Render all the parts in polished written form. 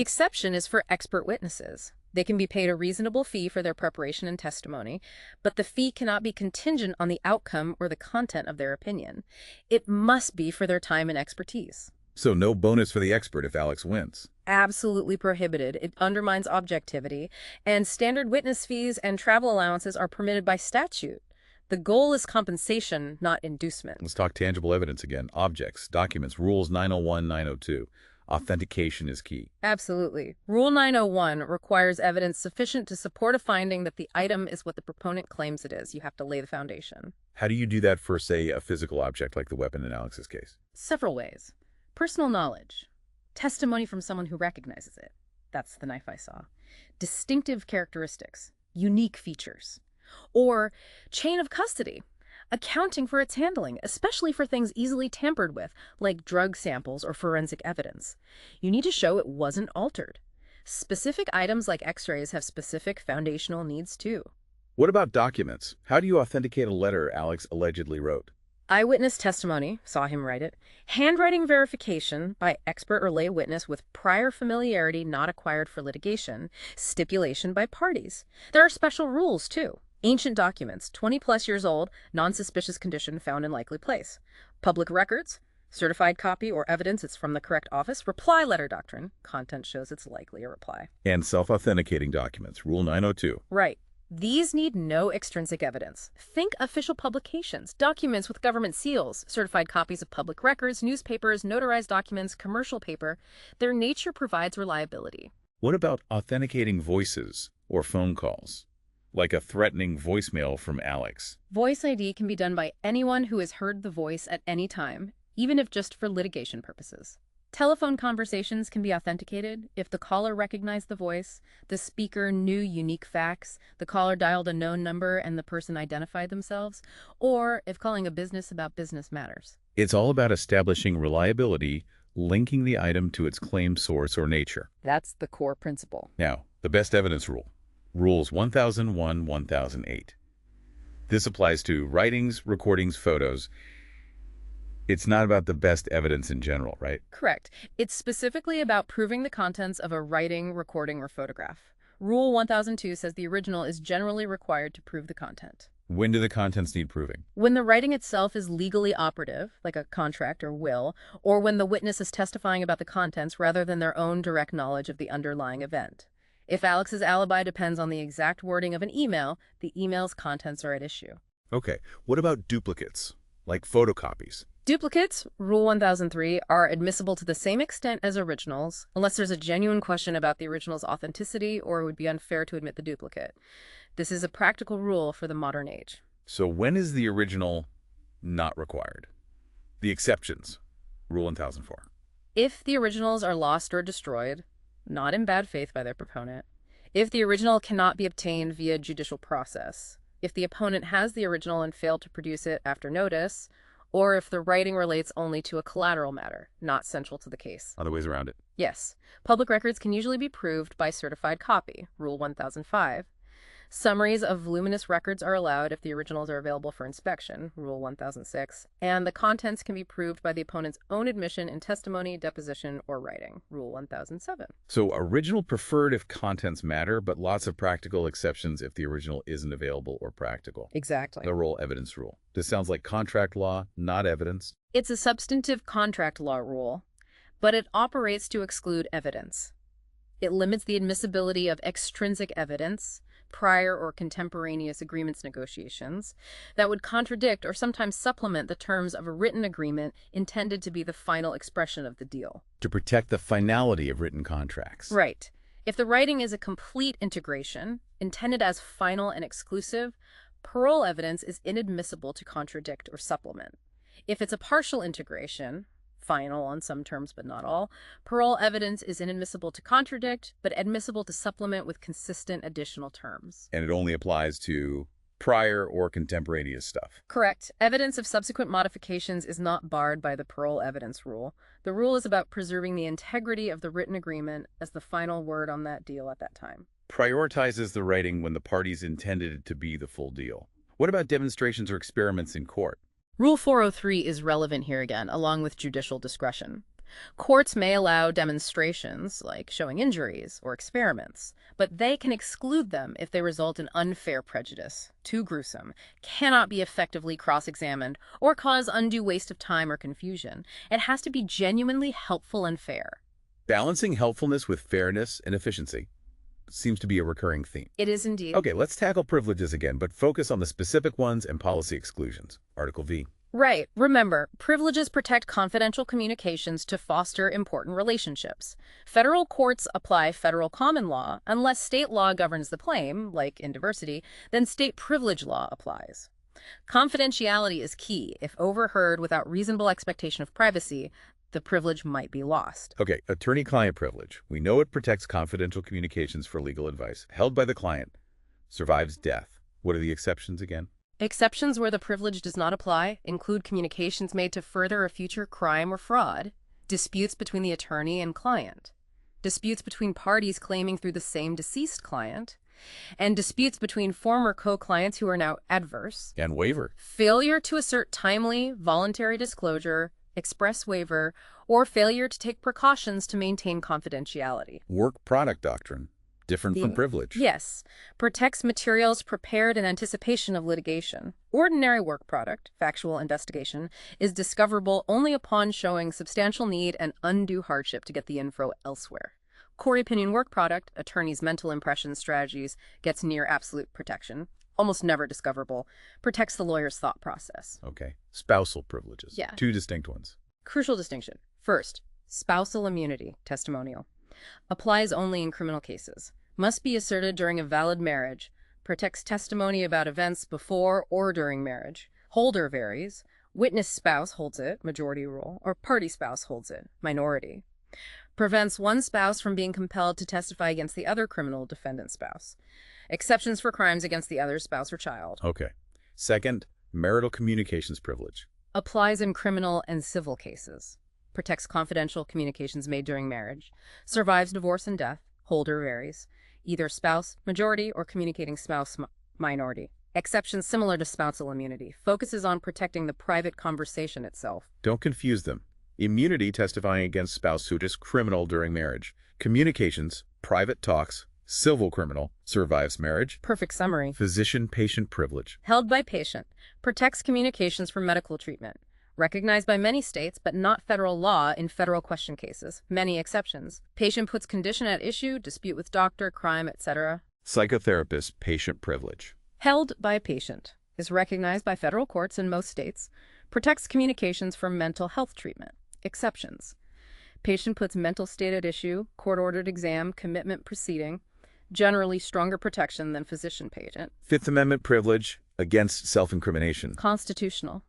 The exception is for expert witnesses. They can be paid a reasonable fee for their preparation and testimony, but the fee cannot be contingent on the outcome or the content of their opinion. It must be for their time and expertise. So no bonus for the expert if Alex wins. Absolutely prohibited. It undermines objectivity, and standard witness fees and travel allowances are permitted by statute. The goal is compensation, not inducement. Let's talk tangible evidence again. Objects, documents, rules 901, 902. Authentication is key. Absolutely. Rule 901 requires evidence sufficient to support a finding that the item is what the proponent claims it is. You have to lay the foundation. How do you do that for, say, a physical object like the weapon in Alex's case? Several ways. Personal knowledge. Testimony from someone who recognizes it. That's the knife I saw. Distinctive characteristics. Unique features. Or chain of custody. Accounting for its handling, especially for things easily tampered with, like drug samples or forensic evidence. You need to show it wasn't altered. Specific items like x-rays have specific foundational needs too. What about documents? How do you authenticate a letter Alex allegedly wrote? Eyewitness testimony, saw him write it. Handwriting verification by expert or lay witness with prior familiarity not acquired for litigation. Stipulation by parties. There are special rules too. Ancient documents, 20-plus years old, non-suspicious condition found in likely place. Public records, certified copy or evidence it's from the correct office. Reply letter doctrine, content shows it's likely a reply. And self-authenticating documents, Rule 902. Right. These need no extrinsic evidence. Think official publications, documents with government seals, certified copies of public records, newspapers, notarized documents, commercial paper. Their nature provides reliability. What about authenticating voices or phone calls? Like a threatening voicemail from Alex. Voice ID can be done by anyone who has heard the voice at any time, even if just for litigation purposes. Telephone conversations can be authenticated if the caller recognized the voice, the speaker knew unique facts, the caller dialed a known number and the person identified themselves, or if calling a business about business matters. It's all about establishing reliability, linking the item to its claimed source or nature. That's the core principle. Now, the best evidence rule. Rules 1001, 1008. This applies to writings, recordings, photos. It's not about the best evidence in general, right? Correct. It's specifically about proving the contents of a writing, recording, or photograph. Rule 1002 says the original is generally required to prove the content. When do the contents need proving? When the writing itself is legally operative, like a contract or will, or when the witness is testifying about the contents rather than their own direct knowledge of the underlying event. If Alex's alibi depends on the exact wording of an email, the email's contents are at issue. Okay, what about duplicates, like photocopies? Duplicates, Rule 1003, are admissible to the same extent as originals, unless there's a genuine question about the original's authenticity or it would be unfair to admit the duplicate. This is a practical rule for the modern age. So when is the original not required? The exceptions, Rule 1004. If the originals are lost or destroyed, not in bad faith by their proponent, if the original cannot be obtained via judicial process, if the opponent has the original and failed to produce it after notice, or if the writing relates only to a collateral matter, not central to the case. Other ways around it. Yes, public records can usually be proved by certified copy, Rule 1005. Summaries of voluminous records are allowed if the originals are available for inspection, Rule 1006, and the contents can be proved by the opponent's own admission in testimony, deposition, or writing, Rule 1007. So original preferred if contents matter, but lots of practical exceptions if the original isn't available or practical. Exactly. The role evidence rule. This sounds like contract law, not evidence. It's a substantive contract law rule, but it operates to exclude evidence. It limits the admissibility of extrinsic evidence, prior or contemporaneous agreements negotiations, that would contradict or sometimes supplement the terms of a written agreement intended to be the final expression of the deal. To protect the finality of written contracts. Right. If the writing is a complete integration, intended as final and exclusive, parole evidence is inadmissible to contradict or supplement. If it's a partial integration, final on some terms but not all, parole evidence is inadmissible to contradict, but admissible to supplement with consistent additional terms. And it only applies to prior or contemporaneous stuff. Correct. Evidence of subsequent modifications is not barred by the parole evidence rule. The rule is about preserving the integrity of the written agreement as the final word on that deal at that time. Prioritizes the writing when the parties intended it to be the full deal. What about demonstrations or experiments in court? Rule 403 is relevant here again, along with judicial discretion. Courts may allow demonstrations, like showing injuries or experiments, but they can exclude them if they result in unfair prejudice, too gruesome, cannot be effectively cross-examined, or cause undue waste of time or confusion. It has to be genuinely helpful and fair. Balancing helpfulness with fairness and efficiency seems to be a recurring theme. It is indeed. Okay, let's tackle privileges again, but focus on the specific ones and policy exclusions. Article V. Right. Remember, privileges protect confidential communications to foster important relationships. Federal courts apply federal common law. Unless state law governs the claim, like in diversity, then state privilege law applies. Confidentiality is key. If overheard without reasonable expectation of privacy, the privilege might be lost. Okay, attorney-client privilege. We know it protects confidential communications for legal advice held by the client. Survives death. What are the exceptions again? Exceptions where the privilege does not apply include communications made to further a future crime or fraud, disputes between the attorney and client, disputes between parties claiming through the same deceased client, and disputes between former co-clients who are now adverse, And waiver. failure to assert timely, voluntary disclosure, express waiver, or failure to take precautions to maintain confidentiality. Work product doctrine. Different from privilege. Yes, protects materials prepared in anticipation of litigation. Ordinary work product, factual investigation, is discoverable only upon showing substantial need and undue hardship to get the info elsewhere. Core opinion work product, attorney's mental impression strategies, gets near absolute protection, almost never discoverable, protects the lawyer's thought process. Okay. Spousal privileges. Yeah. Two distinct ones. Crucial distinction. First, spousal immunity, testimonial. Applies only in criminal cases. Must be asserted during a valid marriage. Protects testimony about events before or during marriage. Holder varies. Witness spouse holds it, majority rule, or party spouse holds it, minority. Prevents one spouse from being compelled to testify against the other criminal defendant spouse. Exceptions for crimes against the other spouse or child. Okay. Second, marital communications privilege. Applies in criminal and civil cases. Protects confidential communications made during marriage. Survives divorce and death. Holder varies. Either spouse, majority, or communicating spouse, minority. Exceptions similar to spousal immunity. Focuses on protecting the private conversation itself. Don't confuse them. Immunity testifying against spouse suit is criminal during marriage. Communications, private talks, civil criminal, survives marriage. Perfect summary. Physician-patient privilege. Held by patient. Protects communications for medical treatment. Recognized by many states, but not federal law in federal question cases. Many exceptions. Patient puts condition at issue, dispute with doctor, crime, etc. Psychotherapist patient privilege. Held by patient. Is recognized by federal courts in most states. Protects communications for mental health treatment. Exceptions. Patient puts mental state at issue, court-ordered exam, commitment proceeding. Generally stronger protection than physician-patient. Fifth Amendment privilege against self-incrimination. Constitutional.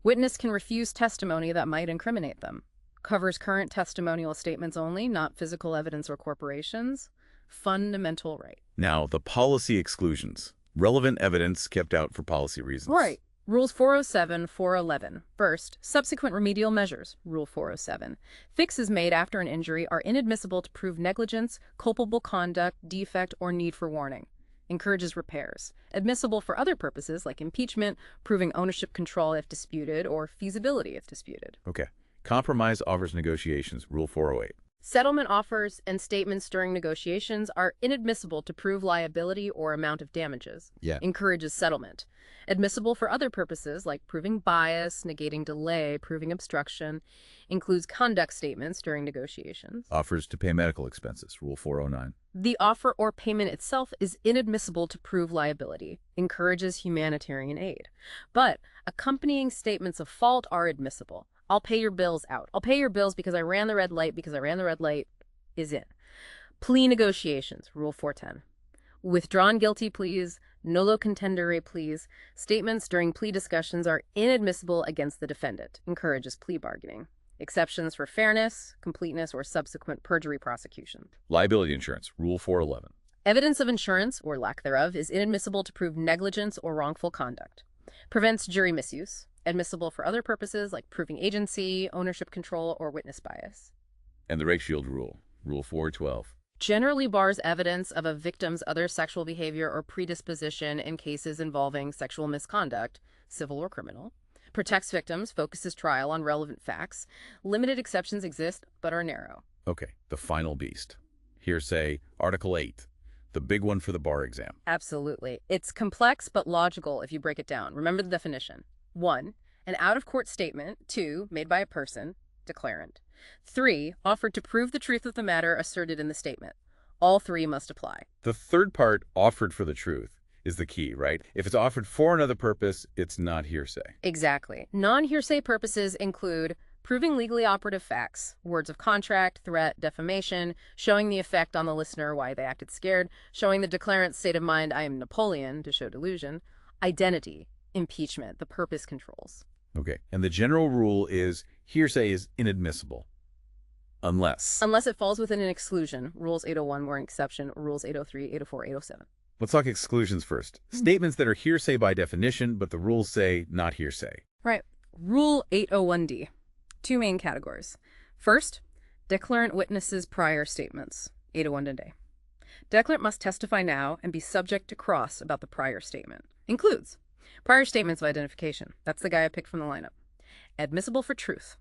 Witness can refuse testimony that might incriminate them. Covers current testimonial statements only, not physical evidence or corporations. Fundamental right. Now, the policy exclusions. Relevant evidence kept out for policy reasons. Right. Rules 407, 411. First, subsequent remedial measures. Rule 407. Fixes made after an injury are inadmissible to prove negligence, culpable conduct, defect, or need for warning. Encourages repairs. Admissible for other purposes like impeachment, proving ownership control if disputed, or feasibility if disputed. Okay. Compromise offers negotiations. Rule 408. Settlement offers and statements during negotiations are inadmissible to prove liability or amount of damages. Yeah. Encourages settlement. Admissible for other purposes like proving bias, negating delay, proving obstruction. Includes conduct statements during negotiations. Offers to pay medical expenses. Rule 409. The offer or payment itself is inadmissible to prove liability. Encourages humanitarian aid. But accompanying statements of fault are admissible. I'll pay your bills out. I'll pay your bills because I ran the red light is in. Plea negotiations, Rule 410. Withdrawn guilty pleas, nolo contendere pleas, statements during plea discussions are inadmissible against the defendant. Encourages plea bargaining. Exceptions for fairness, completeness, or subsequent perjury prosecution. Liability insurance. Rule 411. Evidence of insurance, or lack thereof, is inadmissible to prove negligence or wrongful conduct. Prevents jury misuse. Admissible for other purposes like proving agency, ownership control, or witness bias. And the Rake Shield Rule. Rule 412. Generally bars evidence of a victim's other sexual behavior or predisposition in cases involving sexual misconduct, civil or criminal. Protects victims, focuses trial on relevant facts. Limited exceptions exist, but are narrow. Okay, the final beast. Hearsay, Article 8, the big one for the bar exam. Absolutely. It's complex but logical if you break it down. Remember the definition. 1. An out-of-court statement. 2. Made by a person, declarant. 3. Offered to prove the truth of the matter asserted in the statement. All three must apply. The third part, offered for the truth, is the key, right? If it's offered for another purpose, it's not hearsay. Exactly. Non-hearsay purposes include proving legally operative facts, words of contract, threat, defamation, showing the effect on the listener why they acted scared, showing the declarant's state of mind, I am Napoleon, to show delusion, identity, impeachment, the purpose controls. Okay, and the general rule is hearsay is inadmissible. Unless it falls within an exclusion, Rules 801 were an exception, Rules 803, 804, 807. Let's talk exclusions first. Statements that are hearsay by definition, but the rules say not hearsay. Right. Rule 801D. Two main categories. First, declarant witnesses prior statements, 801A. Declarant must testify now and be subject to cross about the prior statement. Includes prior statements of identification. That's the guy I picked from the lineup. Admissible for truth.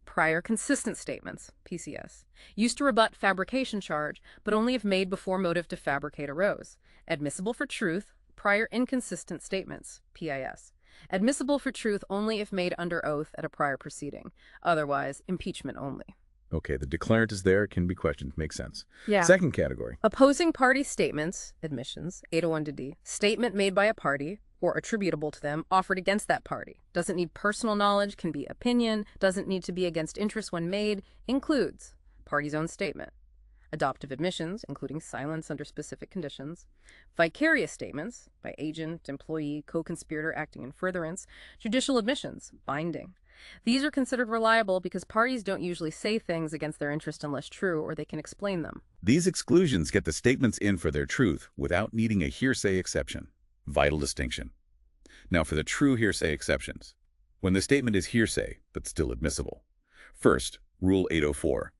Prior consistent statements, PCS. Used to rebut fabrication charge, but only if made before motive to fabricate arose. Admissible for truth. Prior inconsistent statements, PIS. Admissible for truth only if made under oath at a prior proceeding. Otherwise, impeachment only. Okay, the declarant is there, can be questioned, makes sense. Yeah. Second category. Opposing party statements, admissions, 801D. Statement made by a party or attributable to them, offered against that party. Doesn't need personal knowledge, can be opinion, doesn't need to be against interest when made, includes party's own statement. Adoptive admissions, including silence under specific conditions. Vicarious statements by agent, employee, co-conspirator acting in furtherance. Judicial admissions, binding. These are considered reliable because parties don't usually say things against their interest unless true or they can explain them. These exclusions get the statements in for their truth without needing a hearsay exception. Vital distinction. Now for the true hearsay exceptions. When the statement is hearsay, but still admissible. First, Rule 804.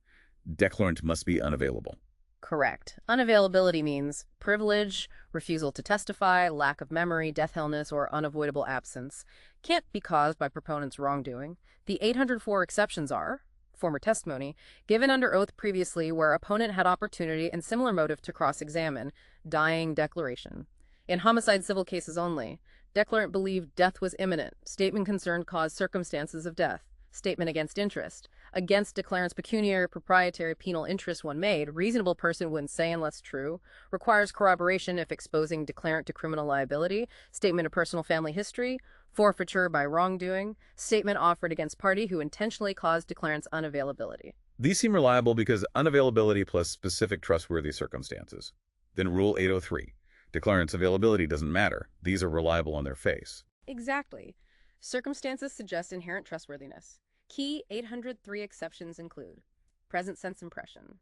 Declarant must be unavailable. Correct. Unavailability means privilege, refusal to testify, lack of memory, death illness, or unavoidable absence. Can't be caused by proponent's wrongdoing. The 804 exceptions are former testimony, given under oath previously where opponent had opportunity and similar motive to cross-examine, dying declaration. In homicide civil cases only, declarant believed death was imminent, statement concerned cause circumstances of death, statement against interest, against declarant's pecuniary, proprietary, penal interest when made, reasonable person wouldn't say unless true, requires corroboration if exposing declarant to criminal liability, statement of personal family history, forfeiture by wrongdoing, statement offered against party who intentionally caused declarant's unavailability. These seem reliable because unavailability plus specific trustworthy circumstances. Then Rule 803. Declarant's availability doesn't matter. These are reliable on their face. Exactly. Circumstances suggest inherent trustworthiness. Key 803 exceptions include present sense impression,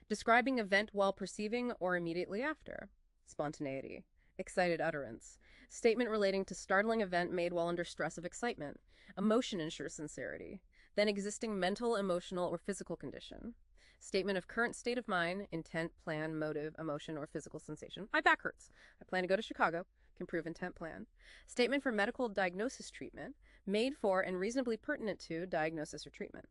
describing event while perceiving or immediately after, spontaneity, excited utterance, statement relating to startling event made while under stress of excitement, emotion ensures sincerity, then existing mental, emotional, or physical condition, statement of current state of mind, intent, plan, motive, emotion, or physical sensation. My back hurts. I plan to go to Chicago. Can prove intent plan. Statement for medical diagnosis treatment, made for and reasonably pertinent to diagnosis or treatment.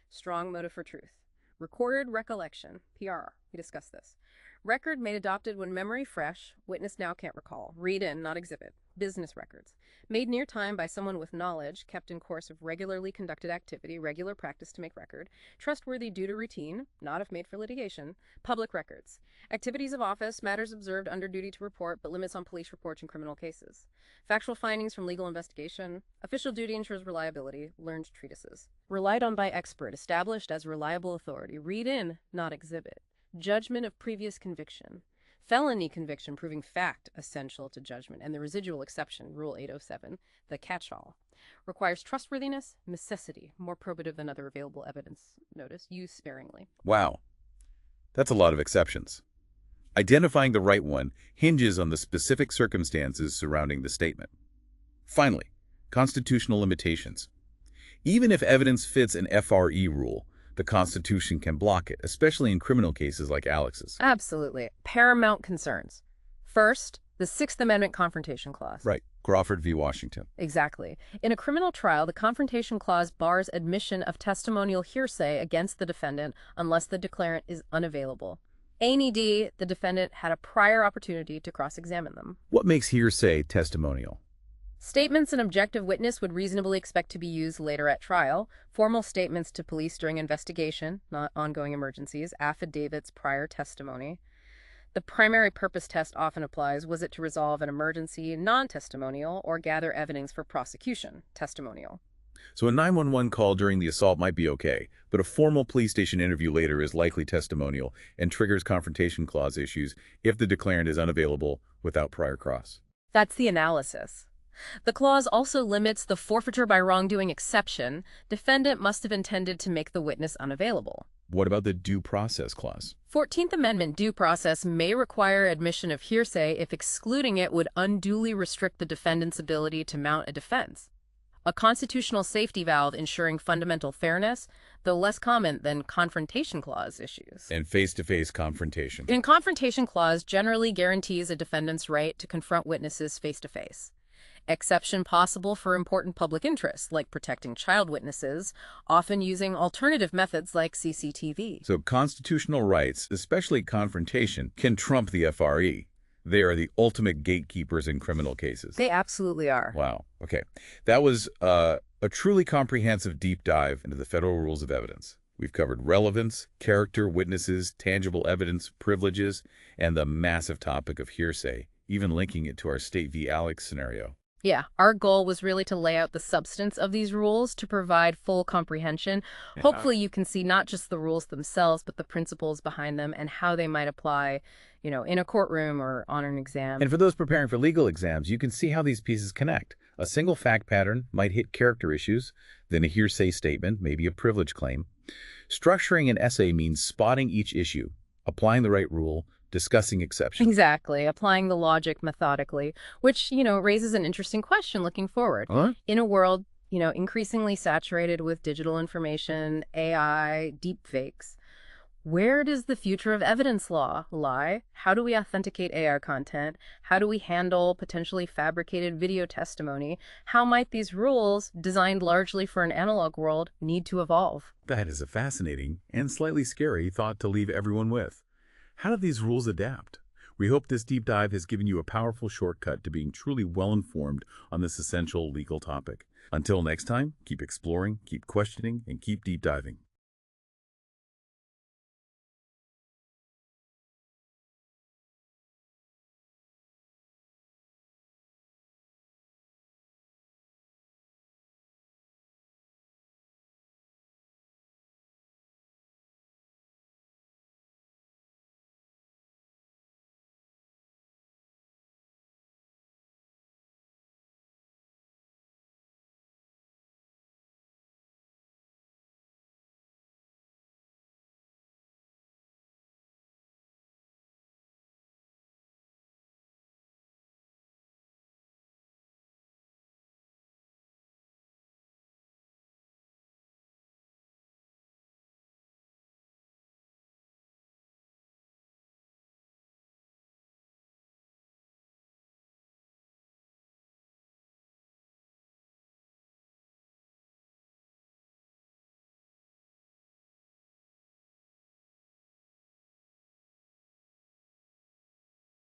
Strong motive for truth. Recorded recollection, PR. We discussed this. Record made adopted when memory fresh, witness now can't recall. Read in, not exhibit. Business records. Made near time by someone with knowledge, kept in course of regularly conducted activity, regular practice to make record. Trustworthy due to routine, not if made for litigation. Public records. Activities of office, matters observed under duty to report, but limits on police reports in criminal cases. Factual findings from legal investigation. Official duty ensures reliability. Learned treatises. Relied on by expert, established as reliable authority. Read in, not exhibit. Judgment of previous conviction. Felony conviction proving fact essential to judgment, and the residual exception, Rule 807, the catch-all. Requires trustworthiness, necessity, more probative than other available evidence. Notice, use sparingly. Wow. That's a lot of exceptions. Identifying the right one hinges on the specific circumstances surrounding the statement. Finally, constitutional limitations. Even if evidence fits an FRE rule, the Constitution can block it, especially in criminal cases like Alex's. Absolutely. Paramount concerns. First, the Sixth Amendment Confrontation Clause. Right. Crawford v. Washington. Exactly. In a criminal trial, the Confrontation Clause bars admission of testimonial hearsay against the defendant unless the declarant is unavailable. A&ED, the defendant had a prior opportunity to cross-examine them. What makes hearsay testimonial? Statements an objective witness would reasonably expect to be used later at trial, formal statements to police during investigation, not ongoing emergencies, affidavits, prior testimony. The primary purpose test often applies. Was it to resolve an emergency, non-testimonial, or gather evidence for prosecution, testimonial? So a 911 call during the assault might be okay, but a formal police station interview later is likely testimonial and triggers Confrontation Clause issues if the declarant is unavailable without prior cross. That's the analysis. The clause also limits the forfeiture by wrongdoing exception. Defendant must have intended to make the witness unavailable. What about the Due Process Clause? 14th Amendment due process may require admission of hearsay if excluding it would unduly restrict the defendant's ability to mount a defense. A constitutional safety valve ensuring fundamental fairness, though less common than Confrontation Clause issues. And face-to-face confrontation. In Confrontation Clause generally guarantees a defendant's right to confront witnesses face-to-face. Exception possible for important public interests, like protecting child witnesses, often using alternative methods like CCTV. So constitutional rights, especially confrontation, can trump the FRE. They are the ultimate gatekeepers in criminal cases. They absolutely are. Wow. Okay. That was a truly comprehensive deep dive into the federal rules of evidence. We've covered relevance, character, witnesses, tangible evidence, privileges, and the massive topic of hearsay, even linking it to our State v. Alex scenario. Yeah, our goal was really to lay out the substance of these rules to provide full comprehension. Yeah. Hopefully you can see not just the rules themselves, but the principles behind them and how they might apply, in a courtroom or on an exam. And for those preparing for legal exams, you can see how these pieces connect. A single fact pattern might hit character issues, then a hearsay statement, maybe a privilege claim. Structuring an essay means spotting each issue, applying the right rule, discussing exceptions. Exactly, applying the logic methodically, which, raises an interesting question looking forward. Huh? In a world, increasingly saturated with digital information, AI, deepfakes, where does the future of evidence law lie? How do we authenticate AI content? How do we handle potentially fabricated video testimony? How might these rules, designed largely for an analog world, need to evolve? That is a fascinating and slightly scary thought to leave everyone with. How do these rules adapt? We hope this deep dive has given you a powerful shortcut to being truly well-informed on this essential legal topic. Until next time, keep exploring, keep questioning, and keep deep diving.